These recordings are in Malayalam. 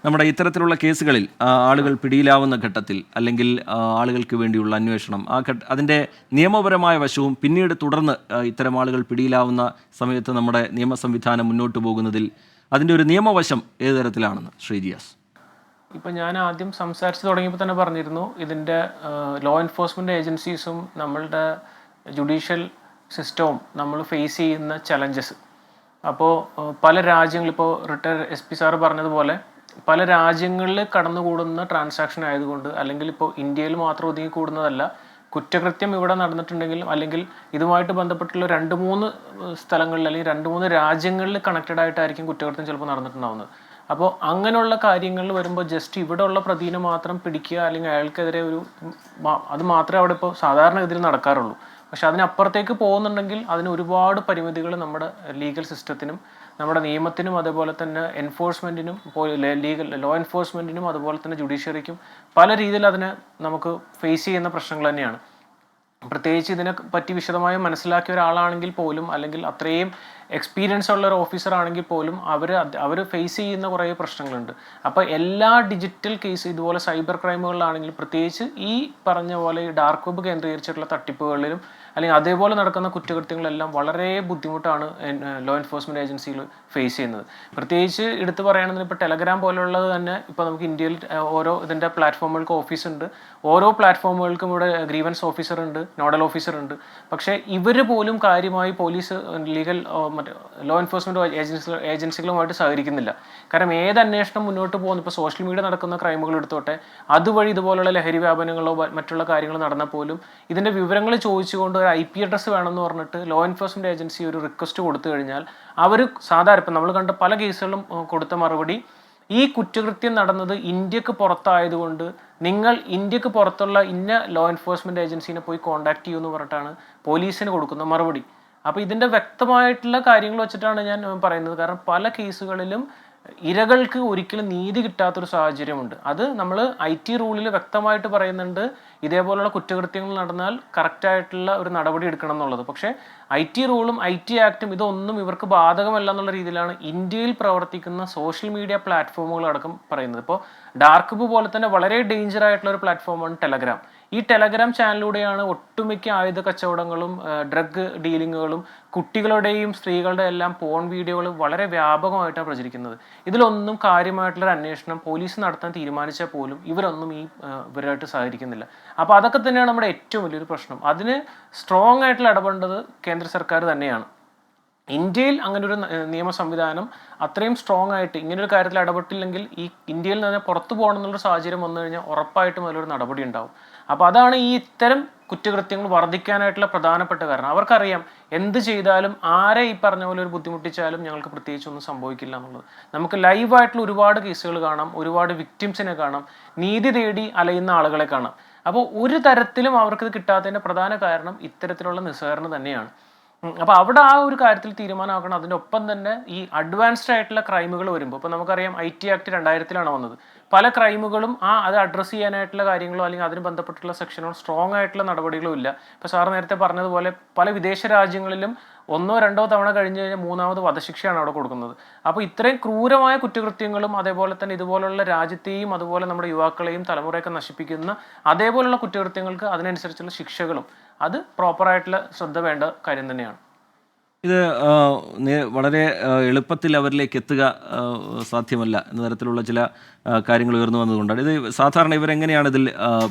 നമ്മുടെ ഇത്തരത്തിലുള്ള കേസുകളിൽ ആളുകൾ പിടിയിലാവുന്ന ഘട്ടത്തിൽ അല്ലെങ്കിൽ ആളുകൾക്ക് വേണ്ടിയുള്ള അന്വേഷണം അതിൻ്റെ നിയമപരമായ വശവും പിന്നീട് തുടർന്ന് ഇത്തരം ആളുകൾ പിടിയിലാവുന്ന സമയത്ത് നമ്മുടെ നിയമ സംവിധാനം മുന്നോട്ട് പോകുന്നതിൽ അതിൻ്റെ ഒരു നിയമവശം ഏത് തരത്തിലാണെന്ന് ശ്രീജിയാസ്? ഇപ്പം ഞാൻ ആദ്യം സംസാരിച്ച് തുടങ്ങിയപ്പോൾ തന്നെ പറഞ്ഞിരുന്നു, ഇതിൻ്റെ ലോ എൻഫോഴ്സ്മെൻറ്റ് ഏജൻസീസും നമ്മളുടെ ജുഡീഷ്യൽ സിസ്റ്റവും നമ്മൾ ഫേസ് ചെയ്യുന്ന ചലഞ്ചസ്. അപ്പോൾ പല രാജ്യങ്ങൾ, ഇപ്പോൾ റിട്ടയർഡ് SP സാറ് പറഞ്ഞതുപോലെ പല രാജ്യങ്ങളിൽ കടന്നുകൂടുന്ന ട്രാൻസാക്ഷൻ ആയതുകൊണ്ട്, അല്ലെങ്കിൽ ഇപ്പോൾ ഇന്ത്യയിൽ മാത്രം ഒതുങ്ങിക്കൂടുന്നതല്ല, കുറ്റകൃത്യം ഇവിടെ നടന്നിട്ടുണ്ടെങ്കിലും അല്ലെങ്കിൽ ഇതുമായിട്ട് ബന്ധപ്പെട്ടുള്ള 2-3 സ്ഥലങ്ങളിൽ അല്ലെങ്കിൽ 2-3 രാജ്യങ്ങളിൽ കണക്റ്റഡ് ആയിട്ടായിരിക്കും കുറ്റകൃത്യം ചിലപ്പോൾ നടന്നിട്ടുണ്ടാവുന്നത്. അപ്പോൾ അങ്ങനെയുള്ള കാര്യങ്ങളിൽ വരുമ്പോൾ ജസ്റ്റ് ഇവിടെ ഉള്ള പ്രതിനെ മാത്രം പിടിക്കുക അല്ലെങ്കിൽ അയാൾക്കെതിരെ അത് മാത്രമേ അവിടെ ഇപ്പോൾ സാധാരണഗതിയിൽ നടക്കാറുള്ളൂ. പക്ഷെ അതിനപ്പുറത്തേക്ക് പോകുന്നുണ്ടെങ്കിൽ അതിന് ഒരുപാട് പരിമിതികൾ നമ്മുടെ ലീഗൽ സിസ്റ്റത്തിനും നമ്മുടെ നിയമത്തിനും അതേപോലെ തന്നെ എൻഫോഴ്സ്മെൻറ്റിനും ലോ എൻഫോഴ്സ്മെൻറ്റിനും അതുപോലെ തന്നെ ജുഡീഷ്യറിക്കും പല രീതിയിൽ അതിനെ നമുക്ക് ഫേസ് ചെയ്യുന്ന പ്രശ്നങ്ങൾ തന്നെയാണ്. പ്രത്യേകിച്ച് ഇതിനെ പറ്റി വിശദമായി മനസ്സിലാക്കിയ ഒരാളാണെങ്കിൽ പോലും അല്ലെങ്കിൽ അത്രയും എക്സ്പീരിയൻസ് ഉള്ള ഒരു ഓഫീസർ ആണെങ്കിൽ പോലും അവർ ഫേസ് ചെയ്യുന്ന കുറേ പ്രശ്നങ്ങളുണ്ട്. അപ്പോൾ എല്ലാ ഡിജിറ്റൽ കേസ് ഇതുപോലെ സൈബർ ക്രൈമുകളിലാണെങ്കിലും പ്രത്യേകിച്ച് ഈ പറഞ്ഞ പോലെ ഈ ഡാർക്ക് വെബ് കേന്ദ്രീകരിച്ചിട്ടുള്ള തട്ടിപ്പുകളിലും അല്ലെങ്കിൽ അതേപോലെ നടക്കുന്ന കുറ്റകൃത്യങ്ങളെല്ലാം വളരെ ബുദ്ധിമുട്ടാണ് ലോ എൻഫോഴ്സ്മെൻറ്റ് ഏജൻസികൾ ഫേസ് ചെയ്യുന്നത്. പ്രത്യേകിച്ച് എടുത്തു പറയുകയാണെങ്കിൽ ഇപ്പോൾ ടെലഗ്രാം പോലുള്ളത് തന്നെ ഇപ്പോൾ നമുക്ക് ഇന്ത്യയിൽ ഓരോ ഇതിൻ്റെ പ്ലാറ്റ്ഫോമുകൾക്ക് ഓഫീസുണ്ട്. ഓരോ പ്ലാറ്റ്ഫോമുകൾക്കും ഇവിടെ ഗ്രീവൻസ് ഓഫീസർ ഉണ്ട്, നോഡൽ ഓഫീസർ ഉണ്ട്. പക്ഷേ ഇവർ പോലും കാര്യമായി പോലീസ്, ലീഗൽ ലോ എൻഫോഴ്സ്മെൻറ്റ് ഏജൻസികളുമായിട്ട് സഹകരിക്കുന്നില്ല. കാരണം ഏത് അന്വേഷണം മുന്നോട്ട് പോകുന്നു, ഇപ്പോൾ സോഷ്യൽ മീഡിയ നടക്കുന്ന ക്രൈമുകൾ എടുത്തോട്ടെ, അതുവഴി ഇതുപോലുള്ള ലഹരി വ്യാപനങ്ങളോ മറ്റുള്ള കാര്യങ്ങൾ നടന്നാൽ പോലും ഇതിൻ്റെ വിവരങ്ങൾ ചോദിച്ചുകൊണ്ട് ഒരു IP അഡ്രസ്സ് വേണമെന്ന് പറഞ്ഞിട്ട് ലോ എൻഫോഴ്സ്മെൻറ്റ് ഏജൻസി ഒരു റിക്വസ്റ്റ് കൊടുത്തു കഴിഞ്ഞാൽ അവർ സാധാരണ ഇപ്പം നമ്മൾ കണ്ട പല കേസുകളിലും കൊടുത്ത മറുപടി, ഈ കുറ്റകൃത്യം നടന്നത് ഇന്ത്യക്ക് പുറത്തായതുകൊണ്ട് നിങ്ങൾ ഇന്ത്യക്ക് പുറത്തുള്ള ഇന്ന ലോ എൻഫോഴ്സ്മെൻറ്റ് ഏജൻസിനെ പോയി കോൺടാക്ട് ചെയ്യുമെന്ന് പറഞ്ഞിട്ടാണ് പോലീസിന് കൊടുക്കുന്ന മറുപടി. അപ്പോൾ ഇതിൻ്റെ വ്യക്തമായിട്ടുള്ള കാര്യങ്ങൾ വെച്ചിട്ടാണ് ഞാൻ പറയുന്നത്. കാരണം പല കേസുകളിലും ഇരകൾക്ക് ഒരിക്കലും നീതി കിട്ടാത്തൊരു സാഹചര്യമുണ്ട്. അത് നമ്മൾ IT റൂളിൽ വ്യക്തമായിട്ട് പറയുന്നുണ്ട്, ഇതേപോലുള്ള കുറ്റകൃത്യങ്ങൾ നടന്നാൽ കറക്റ്റായിട്ടുള്ള ഒരു നടപടി എടുക്കണം എന്നുള്ളത്. പക്ഷേ IT റൂളും IT ആക്റ്റും ഇതൊന്നും ഇവർക്ക് ബാധകമല്ല എന്നുള്ള രീതിയിലാണ് ഇന്ത്യയിൽ പ്രവർത്തിക്കുന്ന സോഷ്യൽ മീഡിയ പ്ലാറ്റ്ഫോമുകൾ അടക്കം പറയുന്നത്. ഇപ്പോൾ ഡാർക്ക് വെബ് പോലെ തന്നെ വളരെ ഡേഞ്ചർ ആയിട്ടുള്ള ഒരു പ്ലാറ്റ്ഫോമാണ് ടെലഗ്രാം. ഈ ടെലഗ്രാം ചാനലിലൂടെയാണ് ഒട്ടുമിക്ക ആയുധ കച്ചവടങ്ങളും ഡ്രഗ് ഡീലിങ്ങുകളും കുട്ടികളുടെയും സ്ത്രീകളുടെ എല്ലാം പോൺ വീഡിയോകൾ വളരെ വ്യാപകമായിട്ടാണ് പ്രചരിക്കുന്നത്. ഇതിലൊന്നും കാര്യമായിട്ടുള്ളൊരു അന്വേഷണം പോലീസ് നടത്താൻ തീരുമാനിച്ചാൽ പോലും ഇവരൊന്നും ഇവരായിട്ട് സഹകരിക്കുന്നില്ല. അപ്പോൾ അതൊക്കെ തന്നെയാണ് നമ്മുടെ ഏറ്റവും വലിയൊരു പ്രശ്നം. അതിന് സ്ട്രോങ് ആയിട്ടുള്ള ഇടപെടേണ്ടത് കേന്ദ്ര സർക്കാർ തന്നെയാണ്. ഇന്ത്യയിൽ അങ്ങനൊരു നിയമ സംവിധാനം അത്രയും സ്ട്രോങ് ആയിട്ട് ഇങ്ങനൊരു കാര്യത്തിൽ ഇടപെട്ടില്ലെങ്കിൽ ഈ ഇന്ത്യയിൽ നിന്ന് പുറത്തു പോകണം എന്നുള്ളൊരു സാഹചര്യം വന്നു കഴിഞ്ഞാൽ ഉറപ്പായിട്ടും അതിലൊരു നടപടി ഉണ്ടാവും. അപ്പോൾ അതാണ് ഈ ഇത്തരം കുറ്റകൃത്യങ്ങൾ വർദ്ധിക്കാനായിട്ടുള്ള പ്രധാനപ്പെട്ട കാരണം. അവർക്കറിയാം എന്ത് ചെയ്താലും ആരെ ഈ പറഞ്ഞ പോലെ ഒരു ബുദ്ധിമുട്ടിച്ചാലും ഞങ്ങൾക്ക് പ്രത്യേകിച്ചൊന്നും സംഭവിക്കില്ല എന്നുള്ളത്. നമുക്ക് ലൈവായിട്ടുള്ള ഒരുപാട് കേസുകൾ കാണാം, ഒരുപാട് വിക്ടിംസിനെ കാണാം, നീതി തേടി അലയുന്ന ആളുകളെ കാണാം. അപ്പോൾ ഒരു തരത്തിലും അവർക്കിത് കിട്ടാത്തതിൻ്റെ പ്രധാന കാരണം ഇത്തരത്തിലുള്ള നിസ്സഹകരണം തന്നെയാണ്. അപ്പോൾ അവിടെ ആ ഒരു കാര്യത്തിൽ തീരുമാനമാക്കണം. അതിൻ്റെ ഒപ്പം തന്നെ ഈ അഡ്വാൻസ്ഡ് ആയിട്ടുള്ള ക്രൈമുകൾ വരുമ്പോൾ, ഇപ്പോൾ നമുക്കറിയാം IT ആക്ട് 2000-ലാണ് വന്നത്. പല ക്രൈമുകളും അത് അഡ്രസ്സ് ചെയ്യാനായിട്ടുള്ള കാര്യങ്ങളോ അല്ലെങ്കിൽ അതിന് ബന്ധപ്പെട്ടുള്ള സെക്ഷനോ സ്ട്രോങ് ആയിട്ടുള്ള നടപടികളും ഇല്ല. ഇപ്പോൾ സാർ നേരത്തെ പറഞ്ഞതുപോലെ പല വിദേശ രാജ്യങ്ങളിലും 1-2 തവണ കഴിഞ്ഞ് കഴിഞ്ഞാൽ 3ാമത് വധശിക്ഷയാണ് അവിടെ കൊടുക്കുന്നത്. അപ്പോൾ ഇത്രയും ക്രൂരമായ കുറ്റകൃത്യങ്ങളും അതേപോലെ തന്നെ ഇതുപോലുള്ള രാജ്യത്തെയും അതുപോലെ നമ്മുടെ യുവാക്കളെയും തലമുറയൊക്കെ നശിപ്പിക്കുന്ന അതേപോലുള്ള കുറ്റകൃത്യങ്ങൾക്ക് അതിനനുസരിച്ചുള്ള ശിക്ഷകളും അത് പ്രോപ്പറായിട്ടുള്ള ശ്രദ്ധ വേണ്ട കാര്യം തന്നെയാണ്. ഇത് വളരെ എളുപ്പത്തിൽ അവരിലേക്ക് എത്തുക സാധ്യമല്ല എന്ന തരത്തിലുള്ള ചില കാര്യങ്ങൾ ഉയർന്നു വന്നതുകൊണ്ടാണ്. ഇത് സാധാരണ ഇവരെങ്ങനെയാണ് ഇതിൽ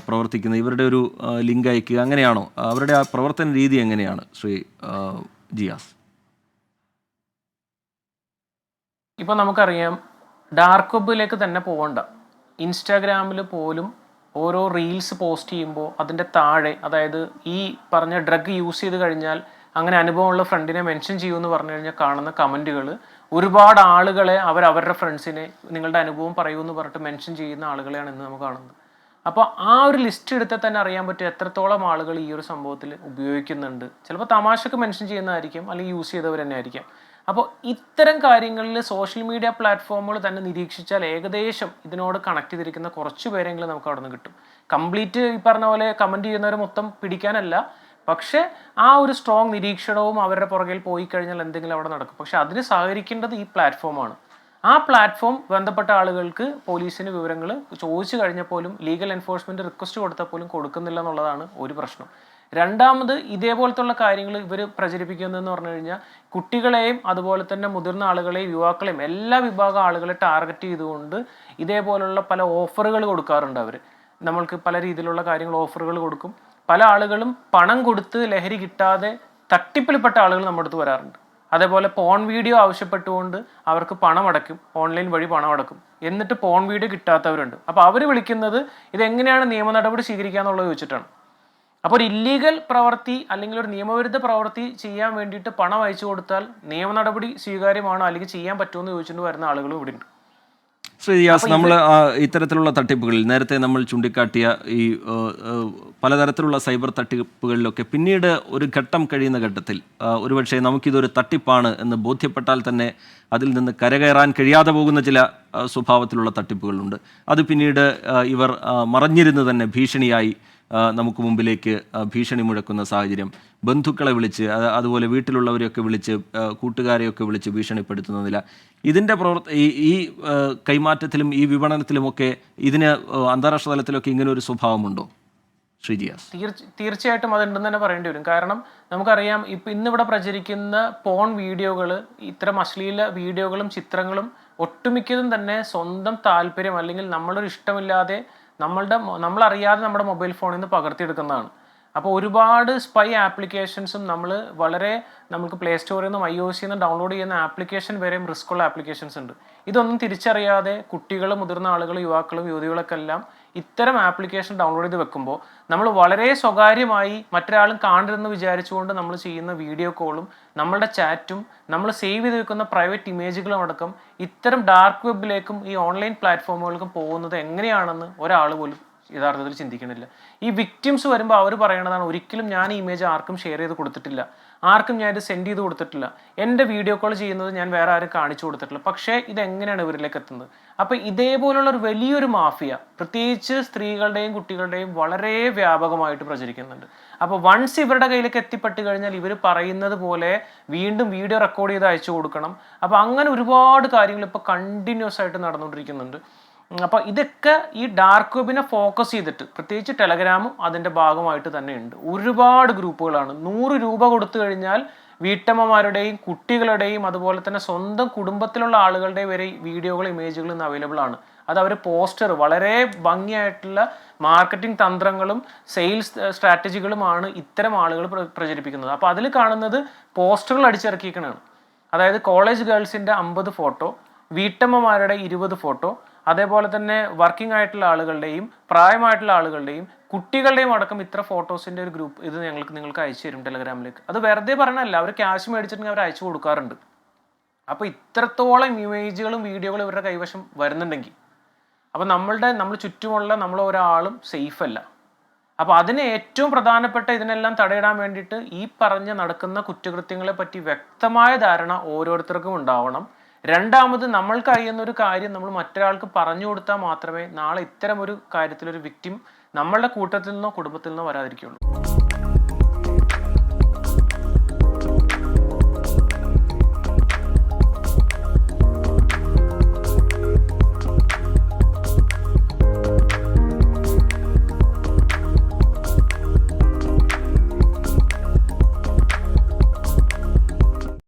പ്രവർത്തിക്കുന്നത്? ഇവരുടെ ഒരു ലിങ്ക് അയക്കുക അങ്ങനെയാണോ? അവരുടെ ആ പ്രവർത്തന രീതി എങ്ങനെയാണ് ശ്രീ ജിയാസ്? ഇപ്പോൾ നമുക്കറിയാം, ഡാർക്ക് വെബിലേക്ക് തന്നെ പോകണ്ട, ഇൻസ്റ്റാഗ്രാമിൽ പോലും ഓരോ റീൽസ് പോസ്റ്റ് ചെയ്യുമ്പോൾ അതിൻ്റെ താഴെ, അതായത് ഈ പറഞ്ഞ ഡ്രഗ് യൂസ് ചെയ്ത് കഴിഞ്ഞാൽ അങ്ങനെ അനുഭവമുള്ള ഫ്രണ്ടിനെ മെൻഷൻ ചെയ്യുമെന്ന് പറഞ്ഞു കഴിഞ്ഞാൽ കാണുന്ന കമൻറ്റുകൾ ഒരുപാട് ആളുകളെ അവരുടെ ഫ്രണ്ട്സിനെ നിങ്ങളുടെ അനുഭവം പറയൂന്ന് പറഞ്ഞിട്ട് മെൻഷൻ ചെയ്യുന്ന ആളുകളെയാണ് ഇന്ന് നമുക്ക് കാണുന്നത്. അപ്പോൾ ആ ഒരു ലിസ്റ്റ് എടുത്താൽ തന്നെ അറിയാൻ പറ്റും എത്രത്തോളം ആളുകൾ ഈ ഒരു സംഭവത്തിൽ ഉപയോഗിക്കുന്നുണ്ട്. ചിലപ്പോൾ തമാശക്ക് മെൻഷൻ ചെയ്യുന്നതായിരിക്കും, അല്ലെങ്കിൽ യൂസ് ചെയ്തവർ തന്നെ ആയിരിക്കാം. അപ്പോൾ ഇത്തരം കാര്യങ്ങളിൽ സോഷ്യൽ മീഡിയ പ്ലാറ്റ്ഫോമുകൾ തന്നെ നിരീക്ഷിച്ചാൽ ഏകദേശം ഇതിനോട് കണക്ട് ചെയ്തിരിക്കുന്ന കുറച്ച് പേരെങ്കിലും നമുക്ക് അവിടെ നിന്ന് കിട്ടും. കംപ്ലീറ്റ് ഈ പറഞ്ഞ പോലെ കമൻറ്റ് ചെയ്യുന്നവരെ മൊത്തം പിടിക്കാനല്ല, പക്ഷേ ആ ഒരു സ്ട്രോങ് നിരീക്ഷണവും അവരുടെ പുറകിൽ പോയി കഴിഞ്ഞാൽ എന്തെങ്കിലും അവിടെ നടക്കും. പക്ഷെ അതിന് സഹകരിക്കേണ്ടത് ഈ പ്ലാറ്റ്ഫോമാണ്. ആ പ്ലാറ്റ്ഫോം ബന്ധപ്പെട്ട ആളുകൾക്ക് പോലീസിന് വിവരങ്ങൾ ചോദിച്ചു കഴിഞ്ഞാൽ പോലും ലീഗൽ എൻഫോഴ്സ്മെൻറ്റ് റിക്വസ്റ്റ് കൊടുത്താൽ പോലും കൊടുക്കുന്നില്ല എന്നുള്ളതാണ് ഒരു പ്രശ്നം. രണ്ടാമത്, ഇതേപോലത്തുള്ള കാര്യങ്ങൾ ഇവർ പ്രചരിപ്പിക്കുന്നതെന്ന് പറഞ്ഞു കഴിഞ്ഞാൽ കുട്ടികളെയും അതുപോലെ തന്നെ മുതിർന്ന ആളുകളെയും യുവാക്കളെയും എല്ലാ വിഭാഗം ആളുകളെ ടാർഗറ്റ് ചെയ്തുകൊണ്ട് ഇതേപോലുള്ള പല ഓഫറുകൾ കൊടുക്കാറുണ്ട്. അവർ നമ്മൾക്ക് പല രീതിയിലുള്ള കാര്യങ്ങൾ ഓഫറുകൾ കൊടുക്കും. പല ആളുകളും പണം കൊടുത്ത് ലഹരി കിട്ടാതെ തട്ടിപ്പിൽപ്പെട്ട ആളുകൾ നമ്മുടെ അടുത്ത് വരാറുണ്ട്. അതേപോലെ പോൺ വീഡിയോ ആവശ്യപ്പെട്ടുകൊണ്ട് അവർക്ക് പണം അടയ്ക്കും, ഓൺലൈൻ വഴി പണം അടക്കും. എന്നിട്ട് പോൺ വീഡിയോ കിട്ടാത്തവരുണ്ട്. അപ്പോൾ അവർ വിളിക്കുന്നത് ഇതെങ്ങനെയാണ് നിയമ നടപടി സ്വീകരിക്കുക എന്നുള്ളത് ചോദിച്ചിട്ടാണ്. അപ്പോൾ ഒരു ഇല്ലീഗൽ പ്രവൃത്തി അല്ലെങ്കിൽ ഒരു നിയമവിരുദ്ധ പ്രവൃത്തി ചെയ്യാൻ വേണ്ടിയിട്ട് പണം അയച്ചു കൊടുത്താൽ നിയമ നടപടി സ്വീകാര്യമാണോ അല്ലെങ്കിൽ ചെയ്യാൻ പറ്റുമോ എന്ന് ചോദിച്ചുകൊണ്ട് വരുന്ന ആളുകളും ഇവിടെ ഉണ്ട്. ശ്രീ റിയാസ്, നമ്മൾ ഇത്തരത്തിലുള്ള തട്ടിപ്പുകളിൽ നേരത്തെ നമ്മൾ ചൂണ്ടിക്കാട്ടിയ ഈ പലതരത്തിലുള്ള സൈബർ തട്ടിപ്പുകളിലൊക്കെ പിന്നീട് ഒരു ഘട്ടം കഴിയുന്ന ഘട്ടത്തിൽ ഒരുപക്ഷെ നമുക്കിതൊരു തട്ടിപ്പാണ് എന്ന് ബോധ്യപ്പെട്ടാൽ തന്നെ അതിൽ നിന്ന് കരകയറാൻ കഴിയാതെ പോകുന്ന ചില സ്വഭാവത്തിലുള്ള തട്ടിപ്പുകളുണ്ട്. അത് പിന്നീട് ഇവർ മറഞ്ഞിരുന്ന് തന്നെ ഭീഷണിയായി നമുക്ക് മുമ്പിലേക്ക് ഭീഷണി മുഴക്കുന്ന സാഹചര്യം, ബന്ധുക്കളെ വിളിച്ച് അതുപോലെ വീട്ടിലുള്ളവരെയൊക്കെ വിളിച്ച് കൂട്ടുകാരെയൊക്കെ വിളിച്ച് ഭീഷണിപ്പെടുത്തുന്ന നില, ഇതിൻ്റെ ഈ കൈമാറ്റത്തിലും ഈ വിപണനത്തിലുമൊക്കെ ഇതിന് അന്താരാഷ്ട്ര തലത്തിലൊക്കെ ഇങ്ങനെ ഒരു സ്വഭാവമുണ്ടോ ശ്രീ റിയാസ്? തീർച്ചയായിട്ടും അതുണ്ടെന്ന് തന്നെ പറയേണ്ടി വരും. കാരണം നമുക്കറിയാം, ഇപ്പം ഇന്നിവിടെ പ്രചരിക്കുന്ന പോൺ വീഡിയോകൾ, ഇത്തരം അശ്ലീല വീഡിയോകളും ചിത്രങ്ങളും ഒട്ടുമിക്കതും തന്നെ സ്വന്തം താല്പര്യം അല്ലെങ്കിൽ നമ്മളൊരു ഇഷ്ടമില്ലാതെ നമ്മളറിയാതെ നമ്മുടെ മൊബൈൽ ഫോണിൽ നിന്ന് പകർത്തിയെടുക്കുന്നതാണ്. അപ്പോൾ ഒരുപാട് സ്പൈ ആപ്ലിക്കേഷൻസും നമുക്ക് പ്ലേ സ്റ്റോറിൽ നിന്നും iOS നിന്ന് ഡൗൺലോഡ് ചെയ്യുന്ന ആപ്ലിക്കേഷൻ വരെയും റിസ്ക്കുള്ള ആപ്ലിക്കേഷൻസ് ഉണ്ട്. ഇതൊന്നും തിരിച്ചറിയാതെ കുട്ടികൾ, മുതിർന്ന ആളുകൾ, യുവാക്കളും യുവതികളൊക്കെ എല്ലാം ഇത്തരം ആപ്ലിക്കേഷൻ ഡൗൺലോഡ് ചെയ്ത് വെക്കുമ്പോൾ നമ്മൾ വളരെ സ്വകാര്യമായി മറ്റൊരാളും കാണരുതെന്ന് വിചാരിച്ചുകൊണ്ട് നമ്മൾ ചെയ്യുന്ന വീഡിയോ കോളും നമ്മളുടെ ചാറ്റും നമ്മൾ സേവ് ചെയ്ത് വെക്കുന്ന പ്രൈവറ്റ് ഇമേജുകളും അടക്കം ഇത്തരം ഡാർക്ക് വെബിലേക്കും ഈ ഓൺലൈൻ പ്ലാറ്റ്ഫോമുകൾക്കും പോകുന്നത് എങ്ങനെയാണെന്ന് ഒരാൾ പോലും യഥാർത്ഥത്തിൽ ചിന്തിക്കണില്ല. ഈ വിക്ടിംസ് വരുമ്പോൾ അവർ പറയണതാണ്, ഒരിക്കലും ഞാൻ ഈ ഇമേജ് ആർക്കും ഷെയർ ചെയ്ത് കൊടുത്തിട്ടില്ല, ആർക്കും ഞാൻ ഇത് സെൻഡ് ചെയ്ത് കൊടുത്തിട്ടില്ല, എൻ്റെ വീഡിയോ കോൾ ചെയ്യുന്നത് ഞാൻ വേറെ ആരും കാണിച്ചു കൊടുത്തിട്ടില്ല. പക്ഷേ ഇതെങ്ങനെയാണ് ഇവരിലേക്ക് എത്തുന്നത്? അപ്പോൾ ഇതേപോലുള്ള ഒരു വലിയൊരു മാഫിയ പ്രത്യേകിച്ച് സ്ത്രീകളുടെയും കുട്ടികളുടെയും വളരെ വ്യാപകമായിട്ട് പ്രചരിക്കുന്നുണ്ട്. അപ്പോൾ വൺസ് ഇവരുടെ കയ്യിലേക്ക് എത്തിപ്പെട്ട് കഴിഞ്ഞാൽ ഇവർ പറയുന്നത് പോലെ വീണ്ടും വീഡിയോ റെക്കോർഡ് ചെയ്ത് അയച്ചു കൊടുക്കണം. അപ്പോൾ അങ്ങനെ ഒരുപാട് കാര്യങ്ങൾ ഇപ്പോൾ കണ്ടിന്യൂസ് ആയിട്ട് നടന്നുകൊണ്ടിരിക്കുന്നുണ്ട്. അപ്പോൾ ഇതൊക്കെ ഈ ഡാർക്ക് വെബിനെ ഫോക്കസ് ചെയ്തിട്ട്, പ്രത്യേകിച്ച് ടെലഗ്രാമും അതിൻ്റെ ഭാഗമായിട്ട് തന്നെ ഉണ്ട്. ഒരുപാട് ഗ്രൂപ്പുകളാണ്. 100 രൂപ കൊടുത്തു കഴിഞ്ഞാൽ വീട്ടമ്മമാരുടെയും കുട്ടികളുടെയും അതുപോലെ തന്നെ സ്വന്തം കുടുംബത്തിലുള്ള ആളുകളുടെ വരെ വീഡിയോകൾ, ഇമേജുകൾ ഇന്ന് അവൈലബിൾ ആണ്. അത് അവർ പോസ്റ്റർ, വളരെ ഭംഗിയായിട്ടുള്ള മാർക്കറ്റിംഗ് തന്ത്രങ്ങളും സെയിൽസ് സ്ട്രാറ്റജികളുമാണ് ഇത്തരം ആളുകൾ പ്രചരിപ്പിക്കുന്നത്. അപ്പോൾ അതിൽ കാണുന്നത് പോസ്റ്ററുകൾ അടിച്ചിറക്കിയിരിക്കണതാണ്. അതായത് കോളേജ് ഗേൾസിൻ്റെ 50 ഫോട്ടോ, വീട്ടമ്മമാരുടെ 20 ഫോട്ടോ, അതേപോലെ തന്നെ വർക്കിംഗ് ആയിട്ടുള്ള ആളുകളുടെയും പ്രായമായിട്ടുള്ള ആളുകളുടെയും കുട്ടികളുടെയും അടക്കം ഇത്ര ഫോട്ടോസിൻ്റെ ഒരു ഗ്രൂപ്പ് ഇത് നിങ്ങൾക്ക് അയച്ചു തരും ടെലഗ്രാമിലേക്ക്. അത് വെറുതെ പറയണല്ല, അവർ ക്യാഷ് മേടിച്ചിട്ടുണ്ടെങ്കിൽ അവർ അയച്ചു കൊടുക്കാറുണ്ട്. അപ്പോൾ ഇത്രത്തോളം ഇമേജുകളും വീഡിയോകളും ഇവരുടെ കൈവശം വരുന്നുണ്ടെങ്കിൽ അപ്പോൾ നമ്മൾ ചുറ്റുമുള്ള ഒരാളും സേഫ് അല്ല. അപ്പോൾ അതിന് ഏറ്റവും പ്രധാനപ്പെട്ട ഇതിനെല്ലാം തടയിടാൻ വേണ്ടിയിട്ട് ഈ പറഞ്ഞ നടക്കുന്ന കുറ്റകൃത്യങ്ങളെ പറ്റി വ്യക്തമായ ധാരണ ഓരോരുത്തർക്കും ഉണ്ടാവണം. രണ്ടാമത്, നമ്മൾക്ക് അറിയുന്ന ഒരു കാര്യം നമ്മൾ മറ്റൊരാൾക്ക് പറഞ്ഞു കൊടുത്താൽ മാത്രമേ നാളെ ഇത്തരം ഒരു കാര്യത്തിലൊരു വിക്ടിം നമ്മളുടെ കൂട്ടത്തിൽ നിന്നോ കുടുംബത്തിൽ നിന്നോ വരാതിരിക്കുള്ളൂ.